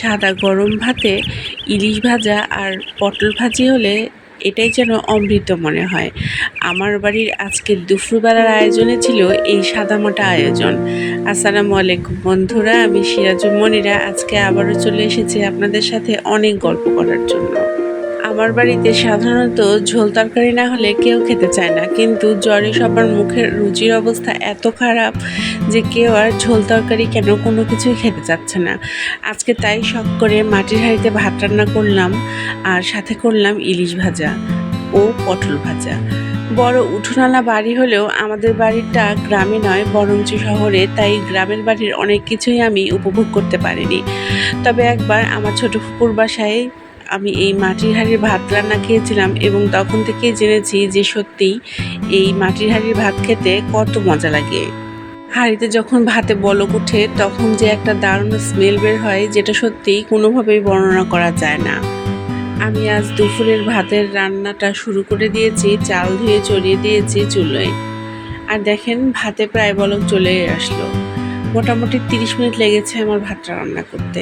সাদা গরম ভাতে ইলিশ ভাজা আর পটল ভাজি হলে এটাই যেন অমৃত মনে হয়। আমার বাড়ির আজকের দুপুরবেলার আয়োজনে ছিল এই সাদামাটা আয়োজন। আসসালামু আলাইকুম বন্ধুরা, আমি সিরাজুল মনিরা আজকে আবারও চলে এসেছি আপনাদের সাথে অনেক গল্প করার জন্য। আমার বাড়িতে সাধারণত ঝোল তরকারি না হলে কেউ খেতে চায় না, কিন্তু জ্বরে সবার মুখের রুচির অবস্থা এত খারাপ যে কেউ আর ঝোল তরকারি কেন কোনো কিছুই খেতে চাচ্ছে না। আজকে তাই শখ করে মাটির হাঁড়িতে ভাত রান্না করলাম আর সাথে করলাম ইলিশ ভাজা ও পটল ভাজা। বড় উঠোনালা বাড়ি হলেও আমাদের বাড়িটা গ্রামে নয় বরঞ্চ শহরে, তাই গ্রামের বাড়ির অনেক কিছুই আমি উপভোগ করতে পারিনি। তবে একবার আমার ছোট ফুপুর বাসায় আমি এই মাটির হাঁড়ির ভাত রান্না খেয়েছিলাম এবং তখন থেকেই জেনেছি যে সত্যিই এই মাটির হাঁড়ির ভাত খেতে কত মজা লাগে। হাঁড়িতে যখন ভাতে বলক ওঠে তখন যে একটা দারুণ স্মেল বের হয়, যেটা সত্যিই কোনোভাবেই বর্ণনা করা যায় না। আমি আজ দুপুরের ভাতের রান্নাটা শুরু করে দিয়েছি, চাল ধুয়ে চড়িয়ে দিয়েছি চুলোয়। আর দেখেন ভাতে প্রায় বলক চলে আসলো। মোটামুটি 30 মিনিট লেগেছে আমার ভাতটা রান্না করতে।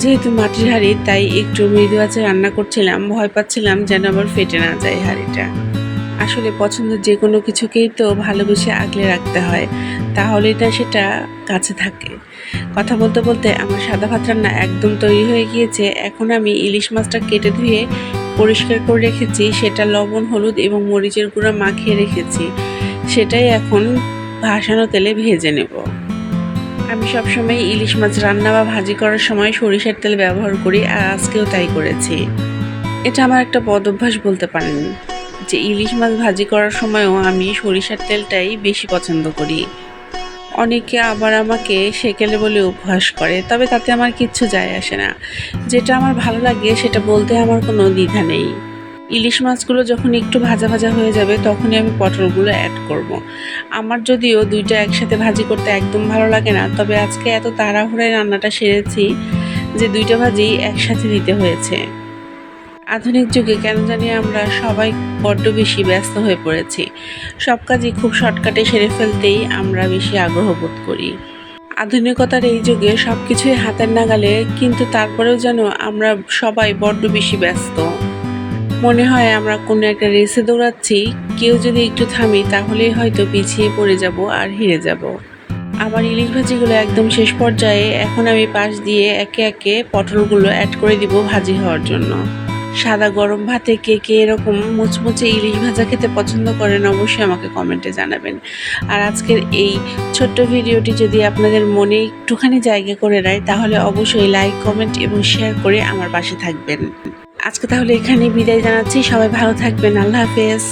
যেহেতু মাটির হাঁড়ি তাই একটু মৃদু আঁচে রান্না করছিলাম, ভয় পাচ্ছিলাম যেন আবার ফেটে না যায় হাঁড়িটা। আসলে পছন্দের যে কোনো কিছুকেই তো ভালোবেসে আগলে রাখতে হয়, তাহলেই না সেটা কাছে থাকে। কথা বলতে বলতে আমার সাদা ভাত রান্না একদম তৈরি হয়ে গিয়েছে। এখন আমি ইলিশ মাছটা কেটে ধুয়ে পরিষ্কার করে রেখেছি, সেটা লবণ হলুদ এবং মরিচের গুঁড়া মাখিয়ে রেখেছি। সেটাই এখন ভাসানো তেলে ভেজে নেব। আমি সবসময় ইলিশ মাছ রান্না বা ভাজি করার সময় সরিষার তেল ব্যবহার করি, আর আজকেও তাই করেছি। এটা আমার একটা বদ অভ্যাস বলতে পারেন, যে ইলিশ মাছ ভাজি করার সময়ও আমি সরিষার তেলটাই বেশি পছন্দ করি। অনেকে আবার আমাকে সেকেলে বলে উপহাস করে, তবে তাতে আমার কিচ্ছু যায় আসে না। যেটা আমার ভালো লাগে সেটা বলতে আমার কোনো দ্বিধা নেই। ইলিশ মাছগুলো যখন একটু ভাজা ভাজা হয়ে যাবে তখনই আমি পটলগুলো অ্যাড করব। আমার যদিও দুইটা একসাথে ভাজি করতে একদম ভালো লাগে না, তবে আজকে এত তাড়াহুড়ায় রান্নাটা সেরেছি যে দুইটা ভাজি একসাথে দিতে হয়েছে। আধুনিক যুগে কেন জানি আমরা সবাই বড্ড বেশি ব্যস্ত হয়ে পড়েছি। সব কাজই খুব শর্টকাটে সেরে ফেলতেই আমরা বেশি আগ্রহ বোধ করি। আধুনিকতার এই যুগে সব কিছুই হাতের নাগালে, কিন্তু তারপরেও যেন আমরা সবাই বড্ড বেশি ব্যস্ত। মনে হয় আমরা কোনো একটা রেসে দৌড়াচ্ছি, কেউ যদি একটু থামি তাহলেই হয়তো পিছিয়ে পড়ে যাব আর হেরে যাব। আমার ইলিশ ভাজিগুলো একদম শেষ পর্যায়ে, এখন আমি পাশ দিয়ে একে একে পটলগুলো অ্যাড করে দিব ভাজি হওয়ার জন্য। সাদা গরম ভাতে কে কে এরকম মুচমুচে ইলিশ ভাজা খেতে পছন্দ করেন অবশ্যই আমাকে কমেন্টে জানাবেন। আর আজকের এই ছোট্ট ভিডিওটি যদি আপনাদের মনে একটুখানি জায়গা করে নেয় তাহলে অবশ্যই লাইক, কমেন্ট এবং শেয়ার করে আমার পাশে থাকবেন। আজকে তাহলে এখানেই বিদায় জানাচ্ছি। সবাই ভালো থাকবেন। আল্লাহ হাফেজ।